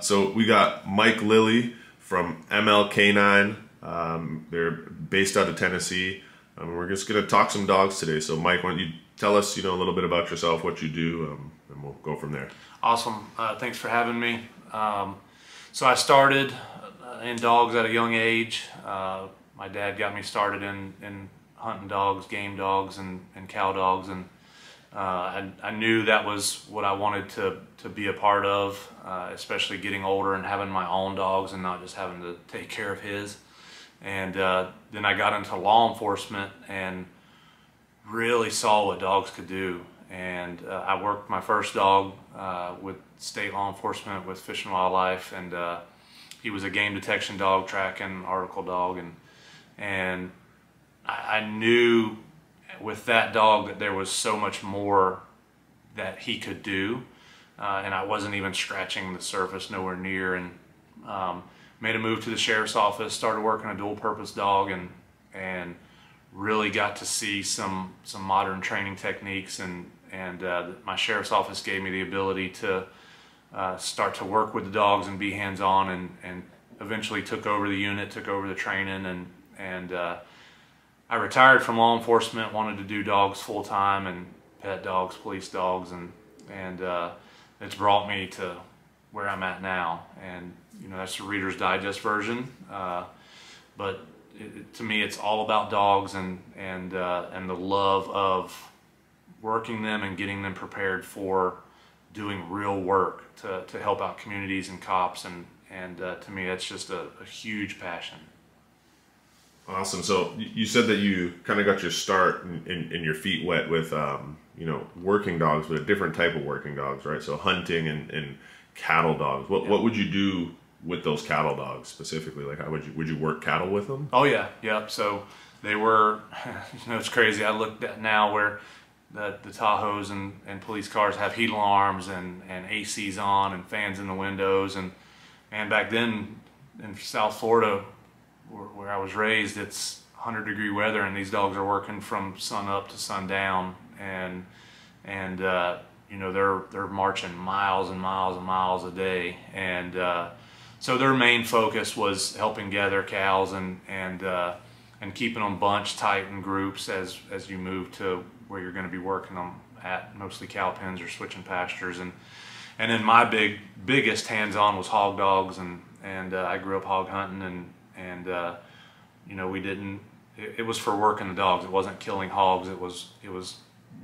So we got Mike Lilley from ML Canine. They're based out of Tennessee. We're just going to talk some dogs today. So Mike, why don't you tell us, a little bit about yourself, what you do, and we'll go from there. Awesome. Thanks for having me. So I started in dogs at a young age. My dad got me started in hunting dogs, game dogs, and cow dogs, and I knew that was what I wanted to be a part of, especially getting older and having my own dogs and not just having to take care of his. And then I got into law enforcement and really saw what dogs could do. And I worked my first dog with state law enforcement with Fish and Wildlife, and he was a game detection dog, tracking article dog, and I knew with that dog that there was so much more that he could do, and I wasn't even scratching the surface, nowhere near. And made a move to the sheriff's office, started working a dual purpose dog, and really got to see some modern training techniques, and my sheriff's office gave me the ability to start to work with the dogs and be hands-on, and eventually took over the unit, took over the training, and I retired from law enforcement, wanted to do dogs full-time, and pet dogs, police dogs, and it's brought me to where I'm at now. And that's the Reader's Digest version, but to me it's all about dogs and the love of working them and getting them prepared for doing real work to help out communities and cops, and to me that's just a huge passion. Awesome. So you said that you kind of got your start in your feet wet with working dogs, but a different type of working dogs, right? So hunting and cattle dogs. What would you do with those cattle dogs specifically? Like, how would you work cattle with them? Oh yeah, yep. So they were, it's crazy. I looked at now where the Tahoes and police cars have heat alarms and ACs on and fans in the windows, and back then in South Florida, where I was raised, it's 100-degree weather, and these dogs are working from sun up to sundown, and they're marching miles and miles and miles a day, and so their main focus was helping gather cows and keeping them bunched tight in groups as you move to where you're going to be working them at, mostly cow pens or switching pastures, and then my biggest hands-on was hog dogs, and I grew up hog hunting, and we didn't. It was for working the dogs. It wasn't killing hogs. It was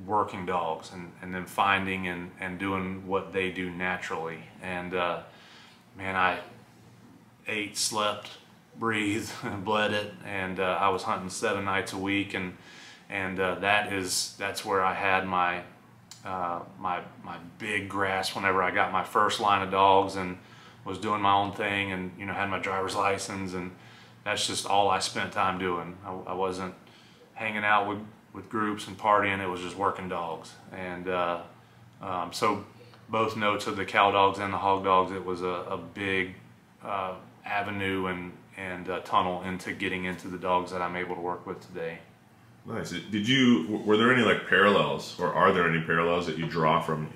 working dogs, and then finding and doing what they do naturally. And man, I ate, slept, breathed, and bled it, and I was hunting 7 nights a week, and that's where I had my big grasp whenever I got my first line of dogs and was doing my own thing, and had my driver's license, and that's just all I spent time doing. I wasn't hanging out with groups and partying. It was just working dogs. And so both notes of the cow dogs and the hog dogs, it was a big avenue and tunnel into getting into the dogs that I'm able to work with today. Nice. Were there any parallels, or are there any parallels that you draw from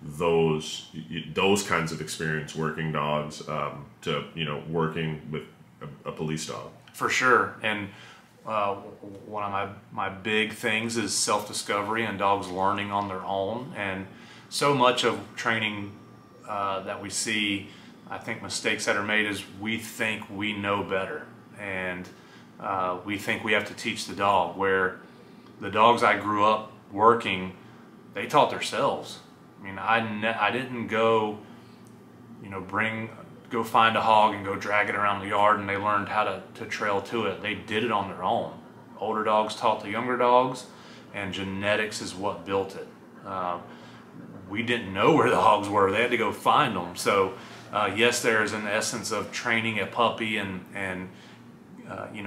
those kinds of experience working dogs to working with a police dog? For sure. And one of my big things is self-discovery and dogs learning on their own. And so much of training that we see, I think mistakes that are made is we think we know better, and we think we have to teach the dog, where the dogs I grew up working, they taught themselves. I mean, I didn't go, go find a hog and go drag it around the yard and they learned how to trail to it. They did it on their own. Older dogs taught the younger dogs, and genetics is what built it. We didn't know where the hogs were. They had to go find them. So yes, there is an essence of training a puppy and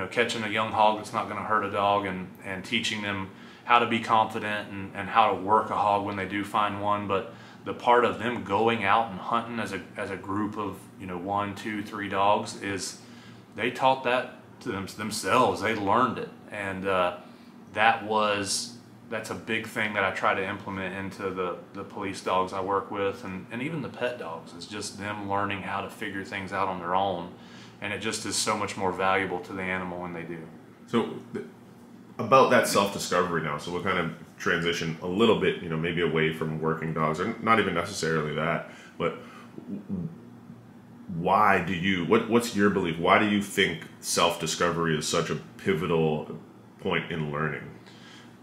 catching a young hog that's not going to hurt a dog, and teaching them how to be confident and how to work a hog when they do find one. But the part of them going out and hunting as a group of 1, 2, 3 dogs is they taught that to themselves. They learned it, and that was that's a big thing that I try to implement into the police dogs I work with, and even the pet dogs. It's just them learning how to figure things out on their own, and it just is so much more valuable to the animal when they do. So about that self-discovery now, so we'll kind of transition a little bit, you know, maybe away from working dogs, or not even necessarily that, but why do you, what's your belief? Why do you think self-discovery is such a pivotal point in learning?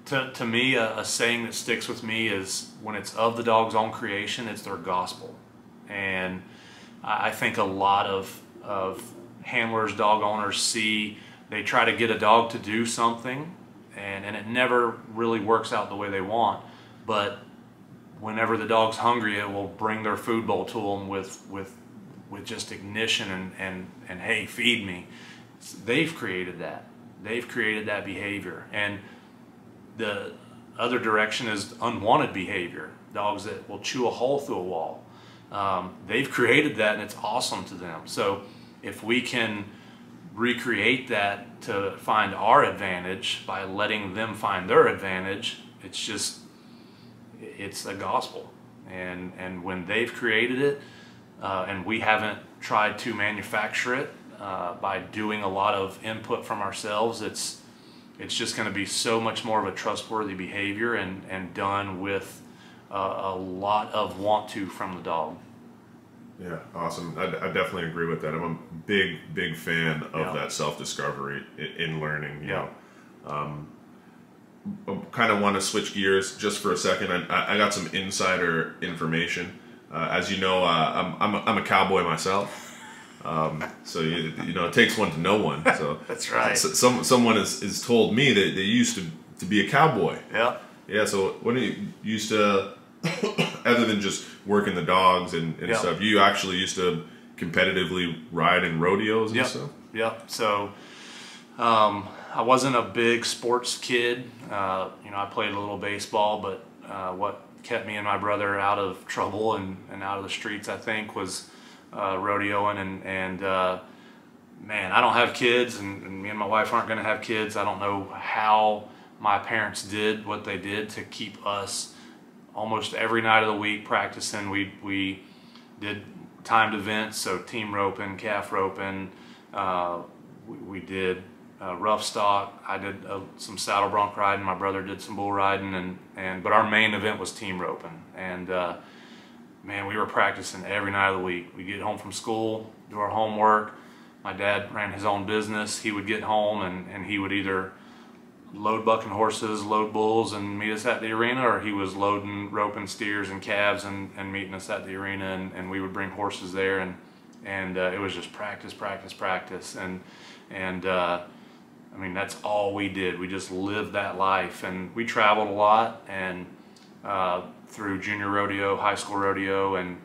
To me, a saying that sticks with me is, when it's of the dog's own creation, it's their gospel. And I think a lot of handlers, dog owners they try to get a dog to do something, and it never really works out the way they want. But whenever the dog's hungry, it will bring their food bowl to them with just ignition and hey, feed me. They've created that. They've created that behavior. And the other direction is unwanted behavior. Dogs that will chew a hole through a wall. They've created that, and it's awesome to them. So if we can recreate that to find our advantage by letting them find their advantage, it's a gospel. And when they've created it, and we haven't tried to manufacture it by doing a lot of input from ourselves, it's just going to be so much more of a trustworthy behavior, and done with a lot of want to from the dog. Yeah, awesome. I definitely agree with that. I'm a big fan of that self-discovery in learning. You know, I kind of want to switch gears just for a second. I got some insider information. As you know, I'm a cowboy myself. So you know, it takes one to know one. So that's right. Someone has told me that they used to be a cowboy. Yeah. Yeah. So when you used to, other than just working the dogs and stuff, you actually used to competitively ride in rodeos and stuff? Yep. So I wasn't a big sports kid. You know, I played a little baseball, but what kept me and my brother out of trouble and out of the streets, I think, was rodeoing. And man, I don't have kids, and me and my wife aren't going to have kids. I don't know how my parents did what they did to keep us almost every night of the week practicing. We did timed events, so team roping, calf roping. We did rough stock. I did some saddle bronc riding. My brother did some bull riding, but our main event was team roping. And man, we were practicing every night of the week. We'd get home from school, do our homework. My dad ran his own business. He would get home and he would either load bucking horses, load bulls, and meet us at the arena, or he was loading, roping steers and calves and meeting us at the arena, and we would bring horses there, and it was just practice. And I mean, that's all we did. We just lived that life, and we traveled a lot, and through junior rodeo, high school rodeo, and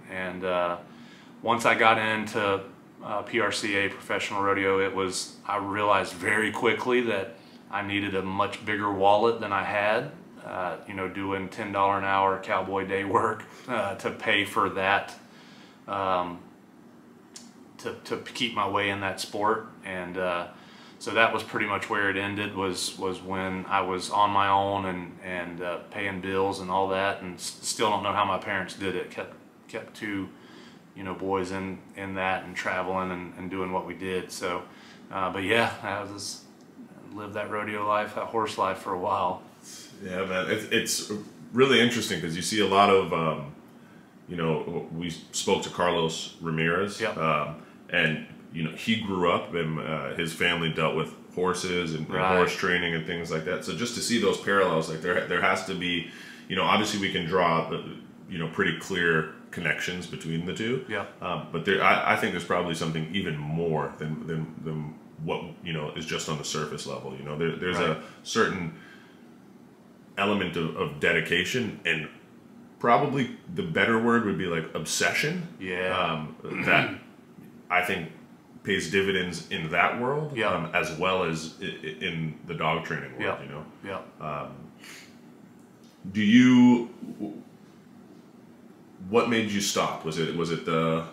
once I got into PRCA, professional rodeo, I realized very quickly that I needed a much bigger wallet than I had, you know, doing $10 an hour cowboy day work to pay for that, to keep my way in that sport. And so that was pretty much where it ended, was when I was on my own and paying bills and all that, and still don't know how my parents did it. Kept two, you know, boys in that, and traveling and doing what we did. So, but yeah, I lived that rodeo life, that horse life for a while. Yeah, man, it's really interesting because you see a lot of, you know, we spoke to Carlos Ramirez, and you know, he grew up and his family dealt with horses and horse training and things like that. So just to see those parallels, like there has to be, you know, obviously we can draw, you know, pretty clear connections between the two. Yeah. But I think there's probably something even more than what, you know, is just on the surface level. You know, there's a certain element of dedication, and probably the better word would be like obsession. Yeah. That I think pays dividends in that world, as well as in the dog training world. You know. Yeah. Do you? What made you stop? Was it the?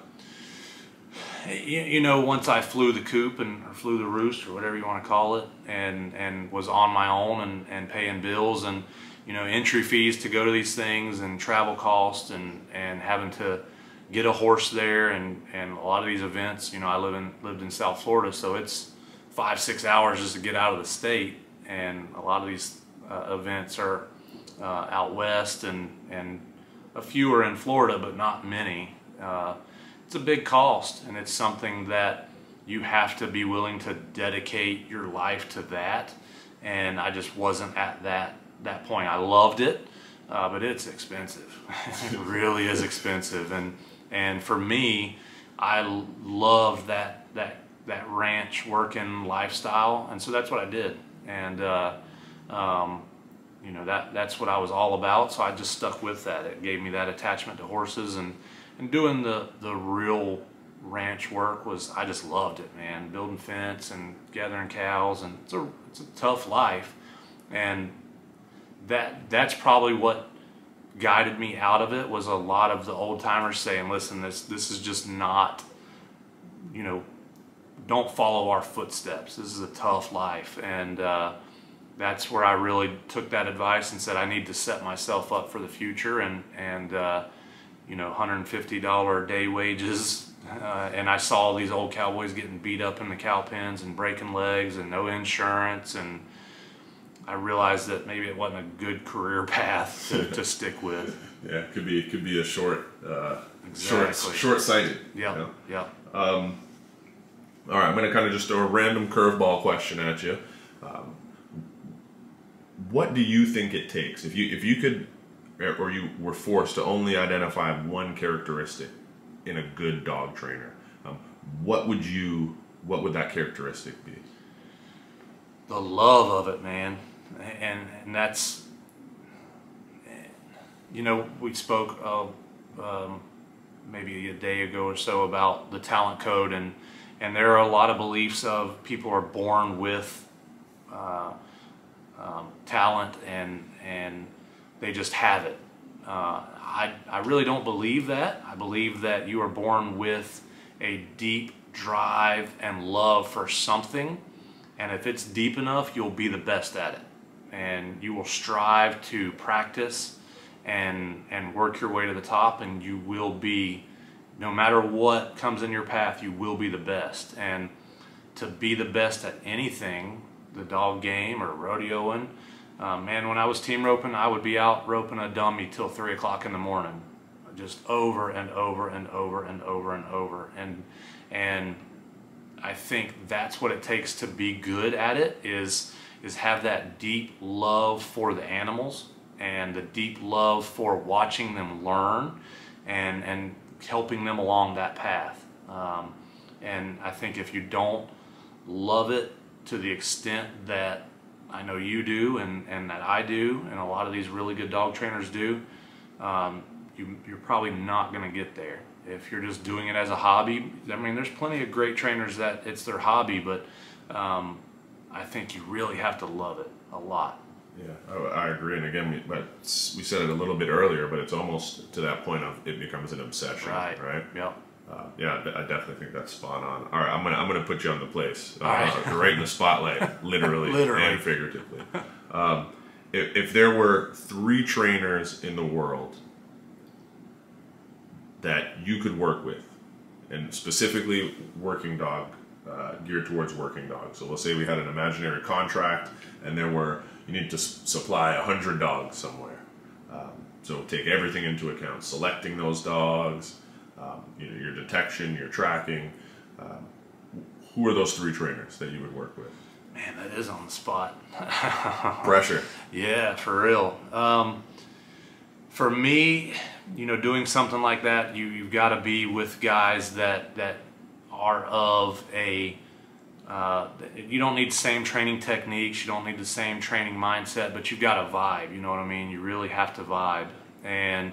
You know, once I flew the coop or flew the roost or whatever you want to call it, and was on my own and paying bills, and entry fees to go to these things, and travel costs, and having to get a horse there, and a lot of these events, I lived in South Florida, so it's 5-6 hours just to get out of the state, and a lot of these events are out west, and a few are in Florida, but not many. It's a big cost, and it's something that you have to be willing to dedicate your life to that, and I just wasn't at that point. I loved it, but it's expensive. It really is expensive, and for me, I love that ranch working lifestyle, and so that's what I did, and that's what I was all about. So I just stuck with that. It gave me that attachment to horses, and doing the real ranch work I just loved it, man. Building fence and gathering cows, and it's a tough life, and that's probably what guided me out of it, was a lot of the old timers saying, listen, this is just not, don't follow our footsteps. This is a tough life. And that's where I really took that advice and said, I need to set myself up for the future, and $150 a day wages. And I saw these old cowboys getting beat up in the cow pens and breaking legs and no insurance, and I realized that maybe it wasn't a good career path to stick with. Yeah, it could be a Exactly. short-sighted. Yeah, yeah. All right, I'm going to kind of just throw a random curveball question at you. What do you think it takes if you could, or you were forced to only identify one characteristic in a good dog trainer? What would that characteristic be? The love of it, man. And that's, we spoke maybe a day ago or so about the talent code, and there are a lot of beliefs of people are born with talent, and they just have it. I really don't believe that. I believe that you are born with a deep drive and love for something, and if it's deep enough, you'll be the best at it, and you will strive to practice and work your way to the top, and you will be, no matter what comes in your path, you will be the best. And to be the best at anything, the dog game or rodeoing, man, when I was team roping, I would be out roping a dummy till 3 o'clock in the morning, just over and over and over and over and over. And I think that's what it takes to be good at it, is have that deep love for the animals, and the deep love for watching them learn, and helping them along that path. And I think if you don't love it to the extent that I know you do, and that I do, and a lot of these really good dog trainers do, you're probably not going to get there. If you're just doing it as a hobby, I mean, there's plenty of great trainers that it's their hobby, but I think you really have to love it a lot. Yeah, I agree. And again, we said it a little bit earlier, but it's almost to that point of it becomes an obsession, right? Yep. Yeah, I definitely think that's spot on. All right, I'm gonna put you on the place, right in the spotlight, literally, and figuratively. If there were 3 trainers in the world that you could work with, and specifically working dog, geared towards working dogs. So let's say we had an imaginary contract, and you need to supply 100 dogs somewhere. So take everything into account, selecting those dogs, your detection, your tracking. Who are those 3 trainers that you would work with? Man, that is on the spot. Pressure. Yeah, for real. For me, doing something like that, you've got to be with guys that are of a, you don't need the same training techniques, you don't need the same training mindset, but you've got a vibe, you know what I mean? You really have to vibe. And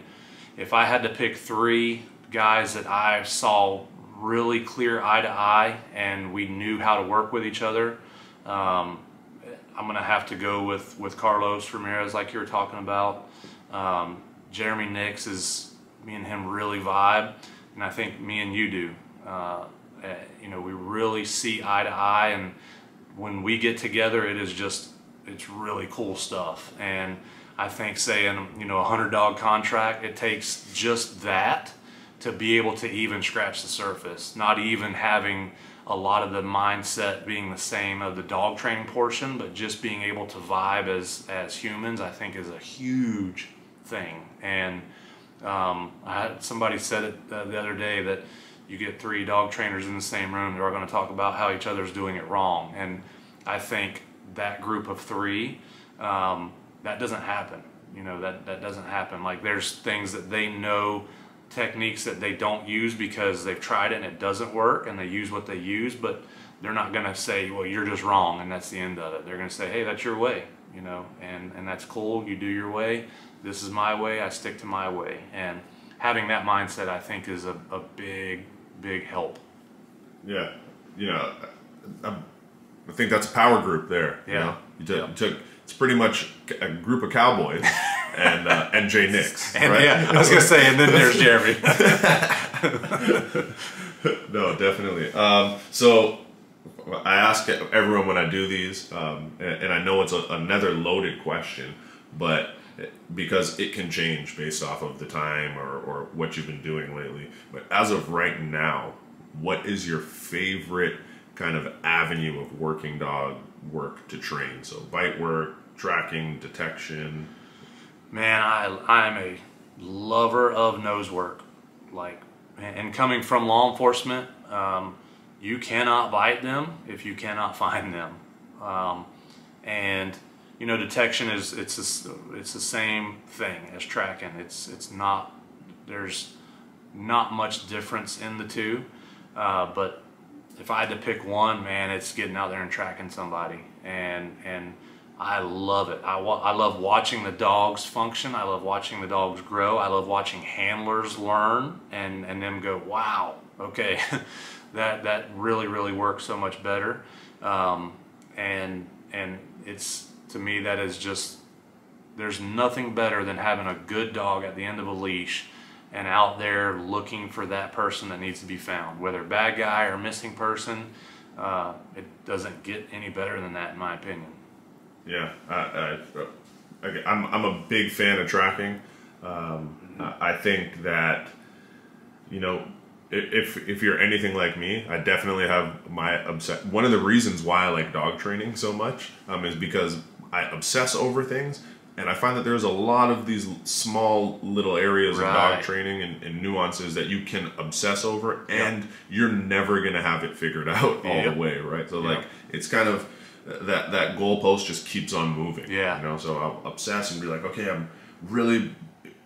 if I had to pick 3 guys that I saw really clear eye to eye, and we knew how to work with each other, I'm going to have to go with Carlos Ramirez, like you were talking about. Jeremy Nix, me and him really vibe, and I think me and you do. We really see eye to eye, and when we get together, it's really cool stuff. And I think, say in, you know, a 100-dog contract, it takes just that to be able to even scratch the surface, not even having a lot of the mindset being the same of the dog training portion, but just being able to vibe as humans, I think is a huge thing. And somebody said it the other day that you get 3 dog trainers in the same room, they're all going to talk about how each other's doing it wrong. And I think that group of 3, that doesn't happen. You know, that doesn't happen. Like, there's things that they know, techniques that they don't use because they've tried it and it doesn't work, and they use what they use, but they're not going to say, well, you're just wrong, and that's the end of it. They're going to say, hey, that's your way, you know, and that's cool. You do your way. This is my way. I stick to my way. And having that mindset, I think, is a big help. Yeah, you know, I think that's a power group there. Yeah, you know? You took it's pretty much a group of cowboys and Jay Nix. And right? yeah, I was gonna say, and then there's Jeremy. No, definitely. So I ask everyone when I do these, and I know it's another loaded question, but because it can change based off of the time or what you've been doing lately. But as of right now, what is your favorite kind of avenue of working dog work to train? So bite work, tracking, detection. Man, I'm a lover of nose work. Like, and coming from law enforcement, you cannot bite them if you cannot find them. And you know, detection is it's the same thing as tracking. It's not, there's not much difference in the two, but if I had to pick one, man, it's getting out there and tracking somebody, and I love it. I love watching the dogs function. I love watching the dogs grow. I love watching handlers learn and them go, wow, okay, that really works so much better. And it's, to me, that is just, there's nothing better than having a good dog at the end of a leash and out there looking for that person that needs to be found, whether bad guy or missing person. It doesn't get any better than that, in my opinion. Yeah, I'm a big fan of tracking. I think that, you know, if you're anything like me, I definitely have my one of the reasons why I like dog training so much is because I obsess over things. And I find that there's a lot of these small little areas of dog training and nuances that you can obsess over, and you're never going to have it figured out all the way, right? So like, it's kind of that goalpost just keeps on moving. Yeah. You know, so I'll obsess and be like, okay, I'm really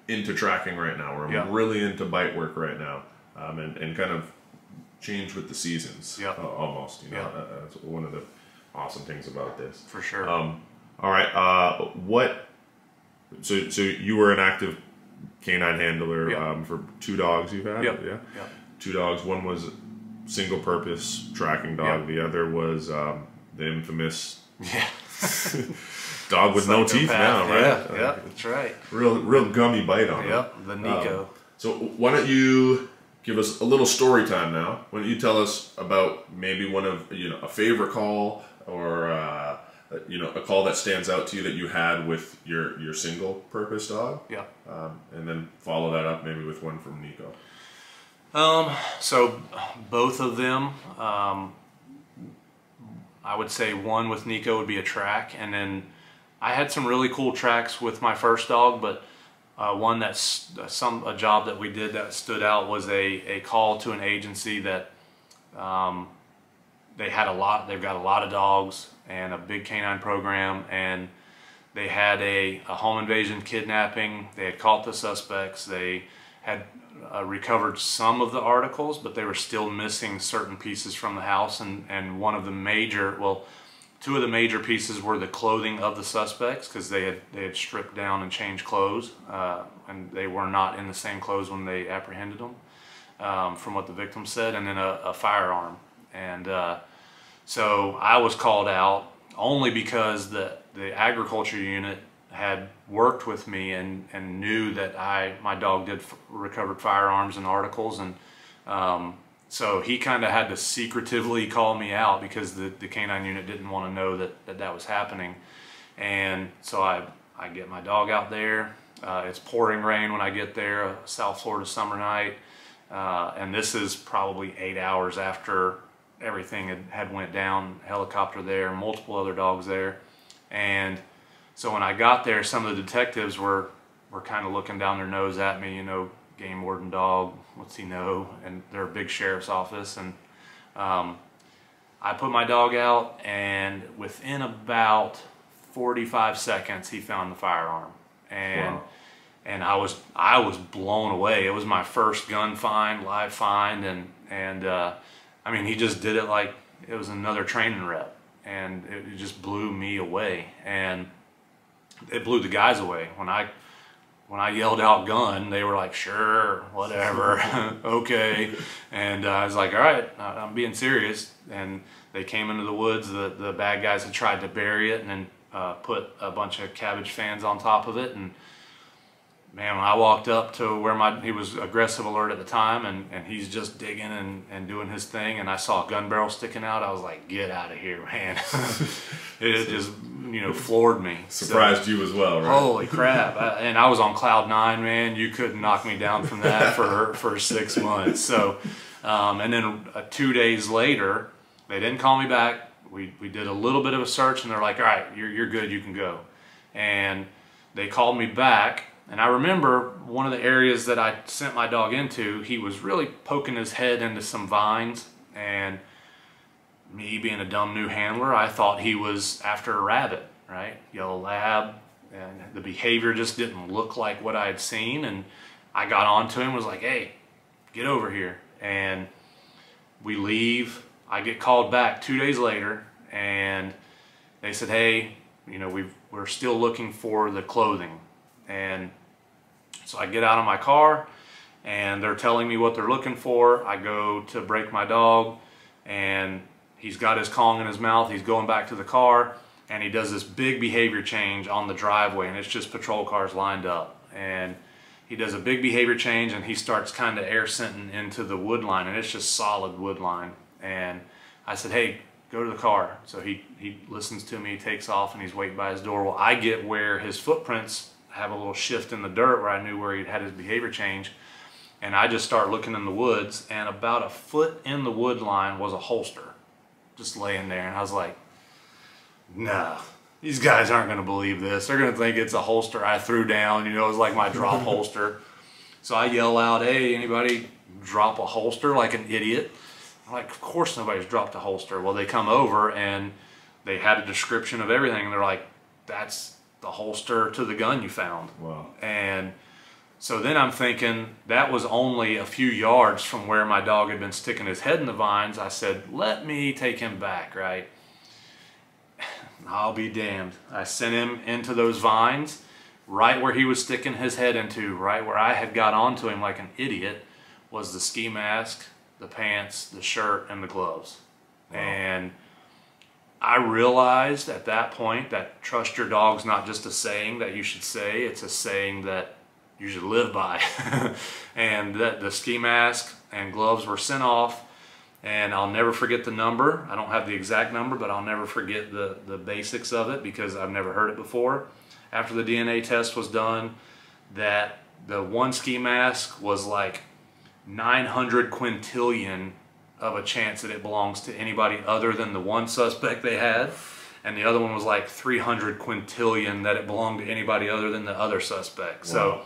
into tracking right now, or I'm really into bite work right now, and kind of change with the seasons almost. You know, that's one of the awesome things about this. For sure. All right. So you were an active canine handler for 2 dogs you've had? Yep. 2 dogs. One was single-purpose tracking dog. The other was the infamous dog with no teeth now, right? Yeah, that's right. Real gummy bite on it. Yep, the Neko. So why don't you give us a little story time now? Why don't you tell us about maybe one of, you know, a favorite call, or you know, a call that stands out to you that you had with your single purpose dog? Yeah. And then follow that up maybe with one from Neko. So both of them, I would say one with Neko would be a track, and then I had some really cool tracks with my first dog, but one that's a job that we did that stood out was a call to an agency that they've got a lot of dogs and a big canine program, and they had a home invasion kidnapping. They had caught the suspects. They had recovered some of the articles, but they were still missing certain pieces from the house, and one of the major, well, 2 of the major pieces were the clothing of the suspects, because they had stripped down and changed clothes, and they were not in the same clothes when they apprehended them, from what the victim said, and then a firearm. And so I was called out only because the agriculture unit had worked with me and knew that my dog did recovered firearms and articles, and so he kind of had to secretively call me out because the canine unit didn't want to know that was happening. And so I I get my dog out there. It's pouring rain when I get there, a South Florida summer night. And this is probably 8 hours after everything had went down. Helicopter there, multiple other dogs there. And so when I got there, some of the detectives were kind of looking down their nose at me, you know, game warden dog, what's he know? And they're a big sheriff's office. And I put my dog out, and within about 45 seconds, he found the firearm. And wow. And I was blown away. It was my first gun find, live find, and I mean, he just did it like it was another training rep, and it just blew me away, and it blew the guys away. When I yelled out gun, they were like, sure, whatever, okay. And I was like, all right, I'm being serious. And they came into the woods. The bad guys had tried to bury it and then put a bunch of cabbage fans on top of it. And man, when I walked up to where he was aggressive alert at the time, and he's just digging and doing his thing, and I saw a gun barrel sticking out, I was like, get out of here, man. It just, you know, floored me. Surprised you as well, right? Holy crap. And I was on cloud 9, man. You couldn't knock me down from that for 6 months. So, and then 2 days later, they didn't call me back. We did a little bit of a search, and they're like, all right, you're good, you can go. And they called me back. And I remember one of the areas that I sent my dog into, he was really poking his head into some vines, and me being a dumb new handler, I thought he was after a rabbit, right? Yellow lab, and the behavior just didn't look like what I had seen, and I got onto him, was like, hey, get over here. And we leave. I get called back 2 days later, and they said, hey, you know, we're still looking for the clothing. And so I get out of my car, and they're telling me what they're looking for. I go to break my dog, and he's got his Kong in his mouth. He's going back to the car, and he does this big behavior change on the driveway, and it's just patrol cars lined up. And he does a big behavior change, and he starts kind of air scenting into the wood line, and it's just solid wood line. And I said, hey, go to the car. So he listens to me, he takes off, and he's waiting by his door. Well, I get where his footprints have a little shift in the dirt where I knew where he'd had his behavior change, and I just start looking in the woods, and about a foot in the wood line was a holster just laying there, and I was like, nah, these guys aren't going to believe this. They're going to think it's a holster I threw down, you know, it was like my drop holster. So I yell out, hey, anybody drop a holster? Like an idiot. I'm like, of course nobody's dropped a holster. Well, they come over, and they had a description of everything, and they're like, that's the holster to the gun you found. Wow. And so then I'm thinking, that was only a few yards from where my dog had been sticking his head in the vines. I said, let me take him back, right? I'll be damned. I sent him into those vines, right where he was sticking his head into, right where I had got onto him like an idiot, was the ski mask, the pants, the shirt, and the gloves. Wow. And I realized at that point that trust your dog's not just a saying that you should say, it's a saying that you should live by. And that the ski mask and gloves were sent off, and I'll never forget the number. I don't have the exact number, but I'll never forget the basics of it because I've never heard it before. After the DNA test was done, that the one ski mask was like 900 quintillion of a chance that it belongs to anybody other than the one suspect they had, and the other one was like 300 quintillion that it belonged to anybody other than the other suspect. Wow. So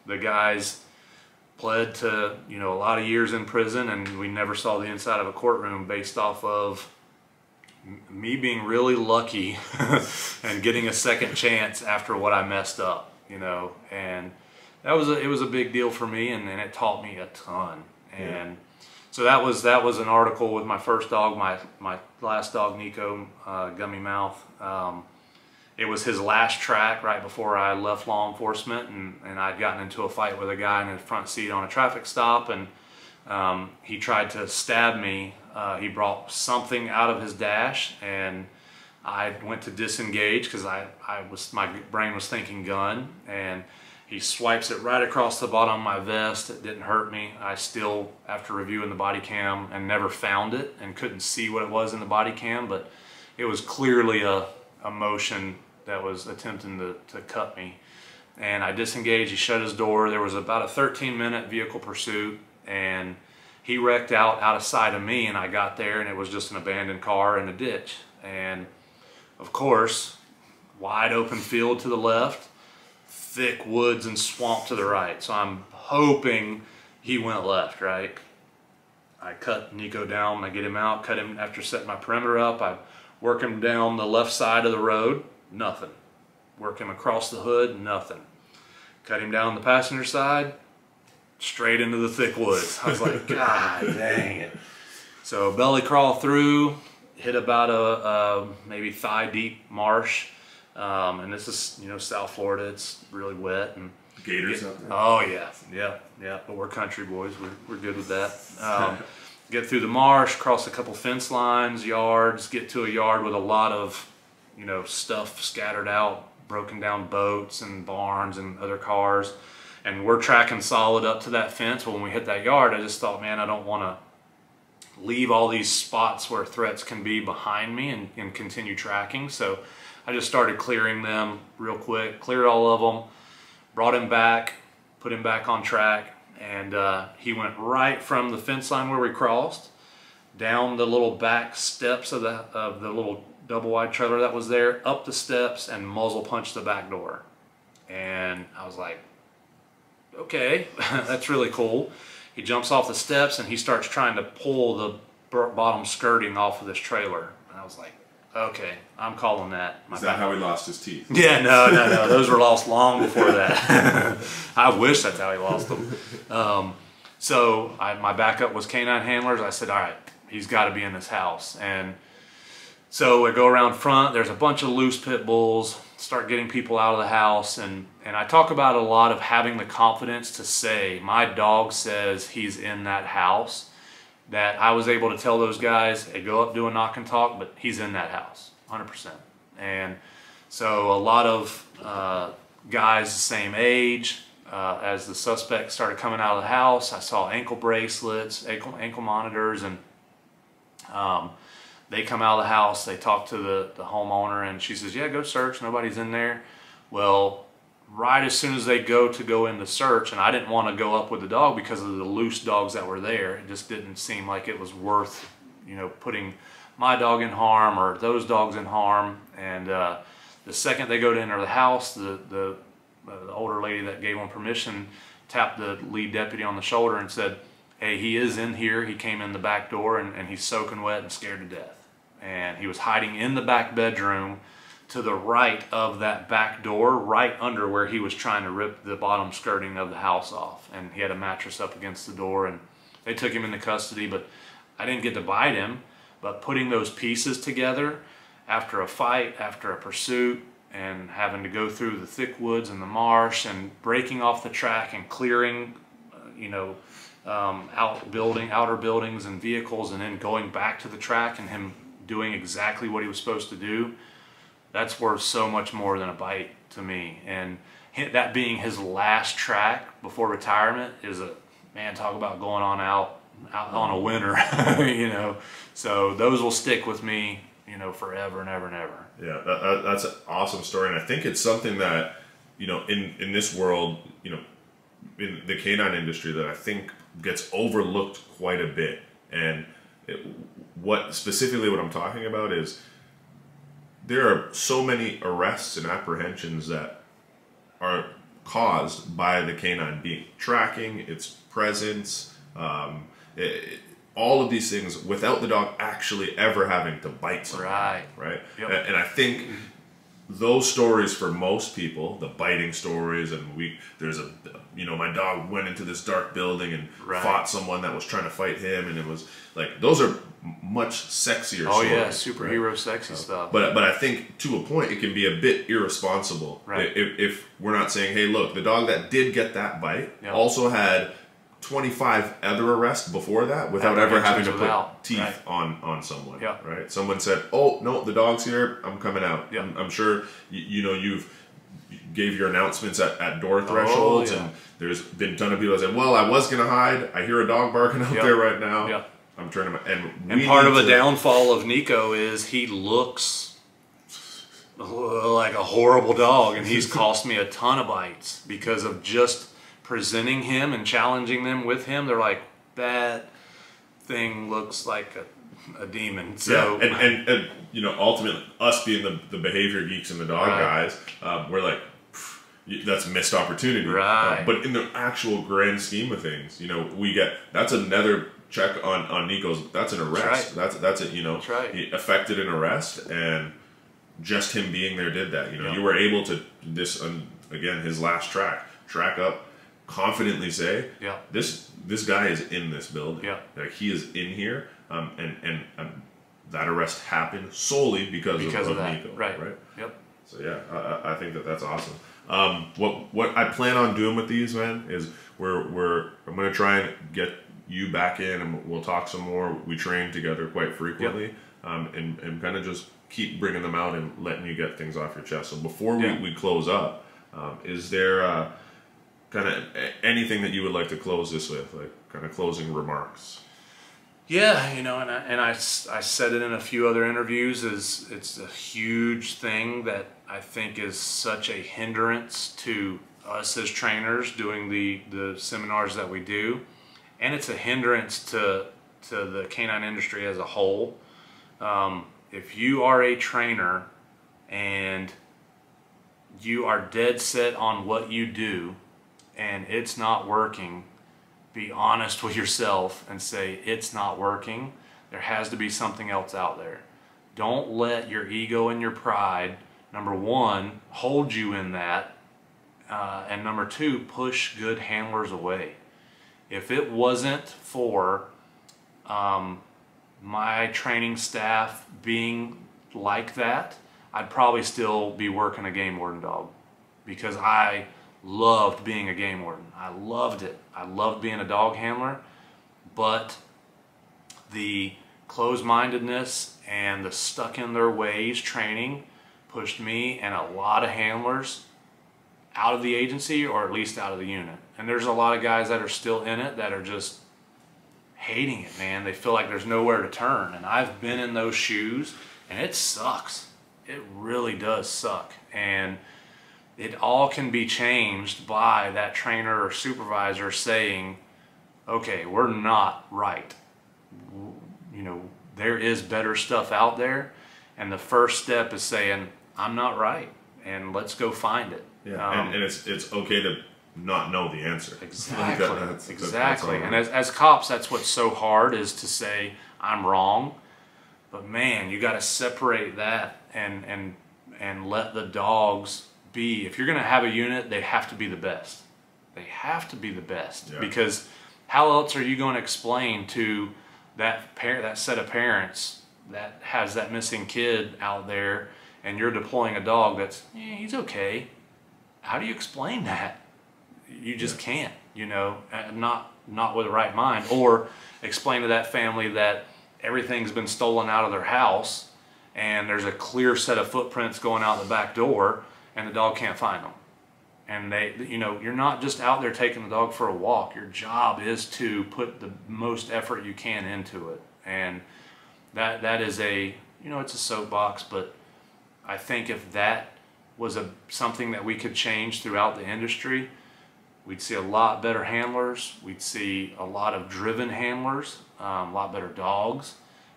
the guys pled to, you know, a lot of years in prison, and we never saw the inside of a courtroom based off of me being really lucky and getting a second chance after what I messed up, you know. And that was it was a big deal for me, and it taught me a ton. And yeah. So that was an article with my first dog, my last dog, Neko, Gummy Mouth. It was his last track right before I left law enforcement, and I'd gotten into a fight with a guy in the front seat on a traffic stop, and he tried to stab me. He brought something out of his dash, and I went to disengage because my brain was thinking gun, and he swipes it right across the bottom of my vest. It didn't hurt me. I still, after reviewing the body cam, and never found it and couldn't see what it was in the body cam, but it was clearly a motion that was attempting to cut me. And I disengaged, he shut his door. There was about a 13-minute vehicle pursuit, and he wrecked out of sight of me, and I got there and it was just an abandoned car in a ditch. And of course, wide open field to the left, thick woods and swamp to the right. So I'm hoping he went left, right? I cut Neko down, I get him out, cut him after setting my perimeter up. I work him down the left side of the road, nothing. Work him across the hood, nothing. Cut him down the passenger side, straight into the thick woods. I was like, God dang it. So belly crawl through, hit about a maybe thigh deep marsh. And this is, you know, South Florida, it's really wet. And gators out there? Oh yeah, but we're country boys, we're good with that. Get through the marsh, cross a couple fence lines, yards, get to a yard with a lot of, you know, stuff scattered out, broken down boats and barns and other cars. And we're tracking solid up to that fence. When we hit that yard, I just thought, man, I don't want to leave all these spots where threats can be behind me and continue tracking. So I just started clearing them real quick, cleared all of them, brought him back, put him back on track, and he went right from the fence line where we crossed, down the little back steps of the little double wide trailer that was there, up the steps, and muzzle punched the back door. And I was like, okay, that's really cool. He jumps off the steps and he starts trying to pull the bottom skirting off of this trailer. And I was like, okay, I'm calling that. Is that how he lost his teeth? Yeah, no. Those were lost long before that. I wish that's how he lost them. So my backup was canine handlers. I said, all right, he's got to be in this house. And so I go around front. There's a bunch of loose pit bulls. Start getting people out of the house. And I talk about a lot of having the confidence to say, my dog says he's in that house. That I was able to tell those guys, hey, go up, do a knock and talk, but he's in that house, 100%. And so a lot of guys the same age, as the suspect started coming out of the house, I saw ankle bracelets, ankle monitors, and they come out of the house, they talk to the homeowner, and she says, yeah, go search, nobody's in there. Well, right as soon as they go in the search, and I didn't want to go up with the dog because of the loose dogs that were there. It just didn't seem like it was worth, you know, putting my dog in harm or those dogs in harm. And the second they go to enter the house, the older lady that gave them permission tapped the lead deputy on the shoulder and said, hey, he is in here. He came in the back door and he's soaking wet and scared to death. And he was hiding in the back bedroom to the right of that back door, right under where he was trying to rip the bottom skirting of the house off. And he had a mattress up against the door, and they took him into custody, but I didn't get to bite him. But putting those pieces together after a fight, after a pursuit, and having to go through the thick woods and the marsh and breaking off the track and clearing, outer buildings and vehicles, and then going back to the track and him doing exactly what he was supposed to do, that's worth so much more than a bite to me. And that being his last track before retirement is talk about going on out on a winner, you know. So those will stick with me, you know, forever and ever and ever. Yeah, that's an awesome story. And I think it's something that, you know, in this world, you know, in the canine industry, that I think gets overlooked quite a bit. And what I'm talking about is, there are so many arrests and apprehensions that are caused by the canine being tracking, its presence, all of these things without the dog actually ever having to bite someone. Right? Yep. And I think those stories for most people, the biting stories, and my dog went into this dark building and fought someone that was trying to fight him, and it was like, those are much sexier stories. Yeah, superhero sexy stuff. But I think to a point it can be a bit irresponsible if we're not saying, hey, look, the dog that did get that bite also had 25 other arrests before that without ever having to put teeth on someone. Right? Someone said, oh no, the dog's here, I'm coming out. I'm sure you've gave your announcements at door thresholds, and there's been a ton of people that say, well, I was gonna hide, I hear a dog barking out there right now. I'm turning my, and part of the downfall of Neko is he looks like a horrible dog, and he's cost me a ton of bites because of just presenting him and challenging them with him. They're like, that thing looks like a demon. So and you know, ultimately, us being the behavior geeks and the dog guys, we're like, that's a missed opportunity. Right. But in the actual grand scheme of things, you know, that's another check on Nico's. That's an arrest. That's it. You know, he effected an arrest, and just him being there did that. You know, you were able to again, his last track up, confidently say, this guy is in this building. Like, he is in here, and that arrest happened solely because of Neko. Right. Yep. So yeah, I think that's awesome. What I plan on doing with these, man, is I'm gonna try and get you back in, and we'll talk some more. We train together quite frequently, and kind of just keep bringing them out and letting you get things off your chest. So before we close up, is there kind of anything that you would like to close this with, like kind of closing remarks? Yeah, you know, and I said it in a few other interviews, it's a huge thing that I think is such a hindrance to us as trainers doing the seminars that we do, and it's a hindrance to the canine industry as a whole. If you are a trainer and you are dead set on what you do and it's not working, be honest with yourself and say, it's not working. There has to be something else out there. Don't let your ego and your pride, number one, hold you in that, and number two, push good handlers away. If it wasn't for my training staff being like that, I'd probably still be working a game warden dog, because I loved being a game warden. I loved it. I loved being a dog handler, but the closed-mindedness and the stuck in their ways training pushed me and a lot of handlers out of the agency, or at least out of the unit. And there's a lot of guys that are still in it that are just hating it, man. They feel like there's nowhere to turn. And I've been in those shoes, and it sucks. It really does suck. And it all can be changed by that trainer or supervisor saying, okay, we're not right. You know, there is better stuff out there. And the first step is saying, I'm not right, and let's go find it. Yeah, and it's okay to not know the answer. Exactly. Exactly. And as cops, that's what's so hard, is to say, I'm wrong. But man, you got to separate that and let the dogs be. If you're going to have a unit, they have to be the best. They have to be the best, because how else are you going to explain to that set of parents that has that missing kid out there, and you're deploying a dog that's, he's okay. How do you explain that? You just can't, you know, not with the right mind. Or explain to that family that everything's been stolen out of their house and there's a clear set of footprints going out the back door, and the dog can't find them. And you know, you're not just out there taking the dog for a walk. Your job is to put the most effort you can into it. And that is a, you know, it's a soapbox, but I think if that was something that we could change throughout the industry, we'd see a lot better handlers. We'd see a lot of driven handlers, a lot better dogs,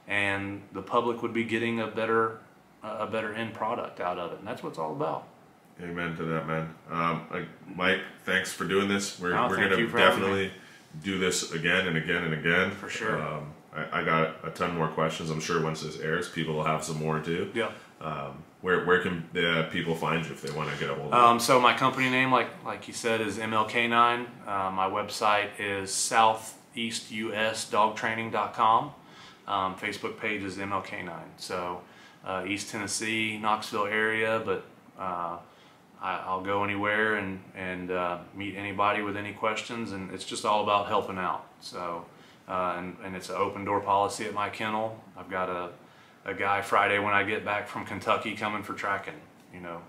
and the public would be getting a better end product out of it. And that's what it's all about. Amen to that, man. Mike, thanks for doing this. We're going to definitely do this again and again and again. For sure. I got a ton more questions. I'm sure once this airs, people will have some more too. Yeah. Where can people find you if they want to get a hold of you? So my company name, like you said, is MLK9. My website is southeastusdogtraining.com. Facebook page is MLK9. So East Tennessee, Knoxville area, but I'll go anywhere and meet anybody with any questions, and it's just all about helping out. So and it's an open door policy at my kennel. I've got a guy Friday when I get back from Kentucky coming for tracking. You know,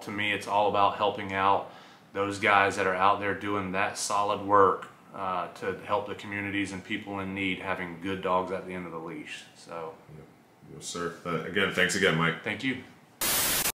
to me it's all about helping out those guys that are out there doing that solid work to help the communities and people in need, having good dogs at the end of the leash. So yes, sir. Again, thanks again, Mike. Thank you.